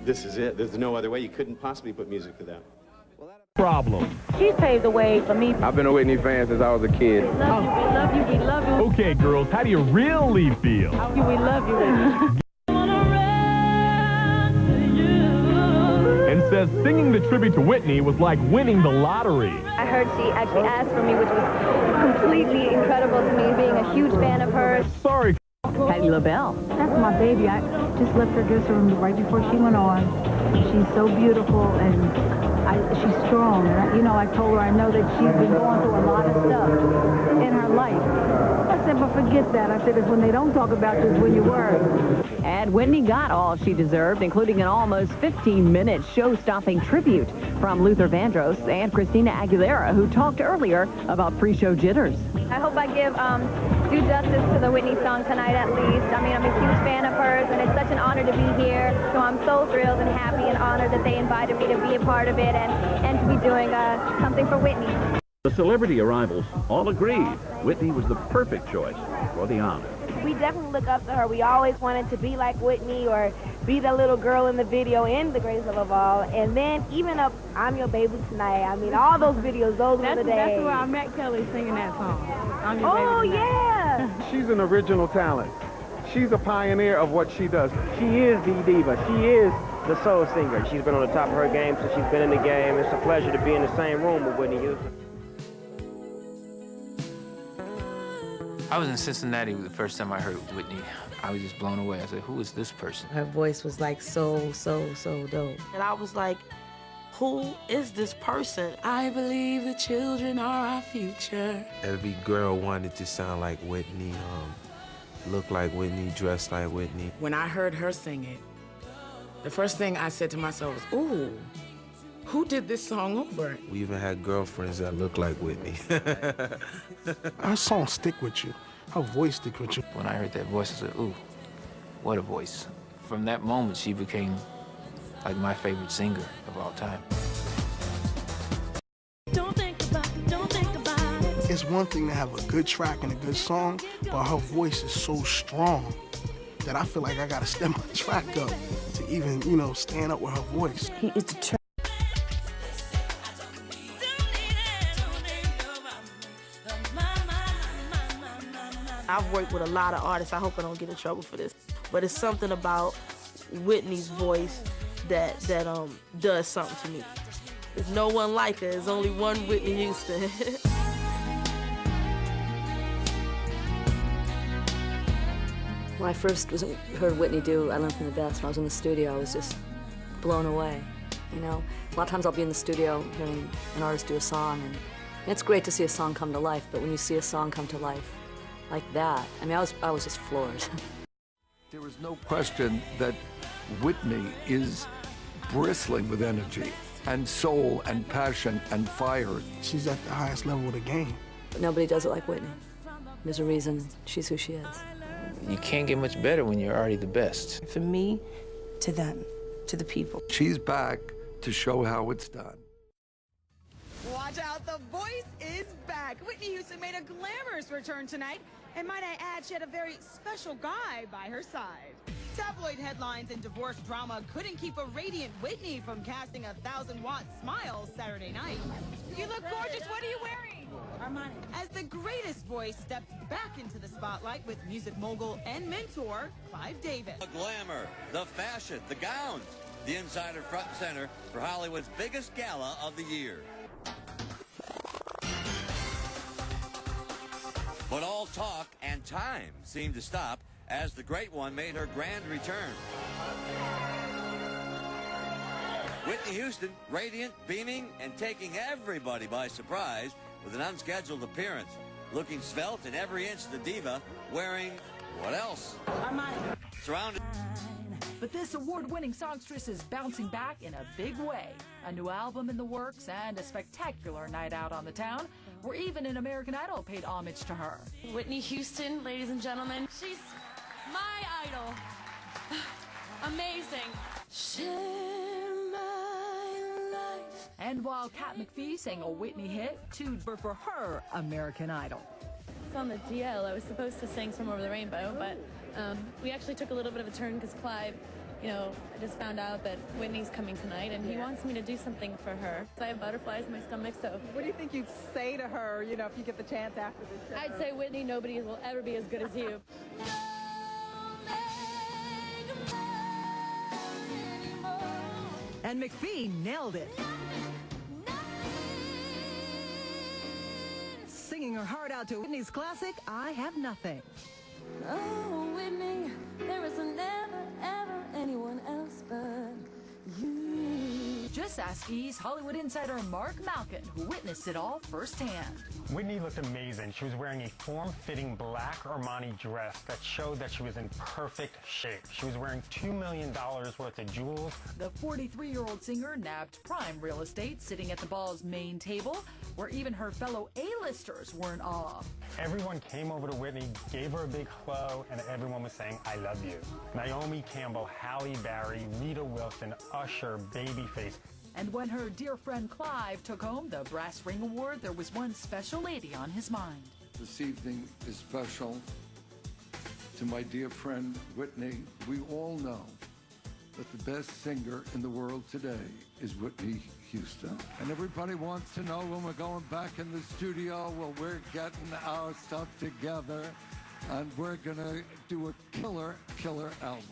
this is it. There's no other way. You couldn't possibly put music to that. Problem. She paved the way for me. I've been a Whitney fan since I was a kid. We love you, we love you, we love you. Okay, girls, how do you really feel? We love you, Whitney. And says singing the tribute to Whitney was like winning the lottery. I heard she actually asked for me, which was completely incredible to me, being a huge fan of hers. Sorry. Patti LaBelle. That's my baby. I just left her dressing room right before she went on. She's so beautiful and she's strong. And I told her I know that she's been going through a lot of stuff in her life. I said, but forget that. I said, it's when they don't talk about you, it's when you worry. And Whitney got all she deserved, including an almost 15-minute show-stopping tribute from Luther Vandross and Christina Aguilera, who talked earlier about pre-show jitters. I hope I give due justice to the Whitney song tonight at least. I mean, I'm a huge fan of hers, and it's such an honor to be here. So I'm so thrilled and happy and honored that they invited me to be a part of it and to be doing something for Whitney. The celebrity arrivals all agreed Whitney was the perfect choice for the honor. We definitely look up to her. We always wanted to be like Whitney or be the little girl in the video in The Greatest Love of All. And then even up I'm Your Baby Tonight. I mean, all those videos, those were the days. That's where I met Kelly singing that song. I'm Your Oh, Baby Tonight. yeah. She's an original talent. She's a pioneer of what she does. She is the diva. She is the soul singer. She's been on the top of her game since she's been in the game. It's a pleasure to be in the same room with Whitney Houston. I was in Cincinnati the first time I heard Whitney. I was just blown away. I said, who is this person? Her voice was like so dope. And I was like, who is this person? I believe the children are our future. Every girl wanted to sound like Whitney, look like Whitney, dress like Whitney. When I heard her sing it, the first thing I said to myself was, ooh, who did this song over? We even had girlfriends that looked like Whitney. Her song stick with you. Her voice stick with you. When I heard that voice, I said, ooh, what a voice. From that moment, she became like my favorite singer of all time. Don't think about it. It's one thing to have a good track and a good song, but her voice is so strong that I feel like I gotta step my track up to even, stand up with her voice. It's a I've worked with a lot of artists. I hope I don't get in trouble for this. But it's something about Whitney's voice that does something to me. There's no one like her. There's only one Whitney Houston. When I first heard Whitney do I Learned From the Best, when I was in the studio, I was just blown away. A lot of times I'll be in the studio hearing an artist do a song, and it's great to see a song come to life, but when you see a song come to life like that, I mean, I was just floored. There is no question that Whitney is bristling with energy and soul and passion and fire. She's at the highest level of the game. But nobody does it like Whitney. There's a reason she's who she is. You can't get much better when you're already the best. From me to them, to the people. She's back to show how it's done. Watch out, The Voice is back. Whitney Houston made a glamorous return tonight, and might I add, she had a very special guy by her side. Tabloid headlines and divorce drama couldn't keep a radiant Whitney from casting a 1,000-watt smile Saturday night. You look gorgeous. What are you wearing? Armani. As the greatest voice stepped back into the spotlight with music mogul and mentor Clive Davis. The glamour, the fashion, the gowns, the insider front and center for Hollywood's biggest gala of the year. But all talk and time seemed to stop as the great one made her grand return. Whitney Houston, radiant, beaming, and taking everybody by surprise with an unscheduled appearance. Looking svelte in every inch of the diva, wearing what else? Armani. Surrounded. But this award-winning songstress is bouncing back in a big way. A new album in the works and a spectacular night out on the town, where even an American Idol paid homage to her. Whitney Houston, ladies and gentlemen. She's my idol. Amazing. Share my life. And while Kat McPhee sang a Whitney hit, tuned for her American Idol. It's on the DL. I was supposed to sing Somewhere Over the Rainbow, but we actually took a little bit of a turn because Clive you know, I just found out that Whitney's coming tonight, and he wants me to do something for her. So I have butterflies in my stomach, so. What do you think you'd say to her, you know, if you get the chance after this show? I'd say, Whitney, nobody will ever be as good as you. And McPhee nailed it. Singing her heart out to Whitney's classic, I Have Nothing. Oh, Whitney, there is never, ever anyone else but you. Just ask E's Hollywood insider Mark Malkin, who witnessed it all firsthand. Whitney looked amazing. She was wearing a form-fitting black Armani dress that showed that she was in perfect shape. She was wearing $2 million worth of jewels. The 43-year-old singer nabbed prime real estate sitting at the ball's main table, where even her fellow A-listers were in awe. Everyone came over to Whitney, gave her a big hello, and everyone was saying, I love you. Naomi Campbell, Halle Berry, Rita Wilson, Usher, Babyface. And when her dear friend Clive took home the Brass Ring Award, there was one special lady on his mind. This evening is special to my dear friend Whitney. We all know that the best singer in the world today is Whitney Houston. And everybody wants to know when we're going back in the studio. Well, we're getting our stuff together, and we're gonna do a killer album.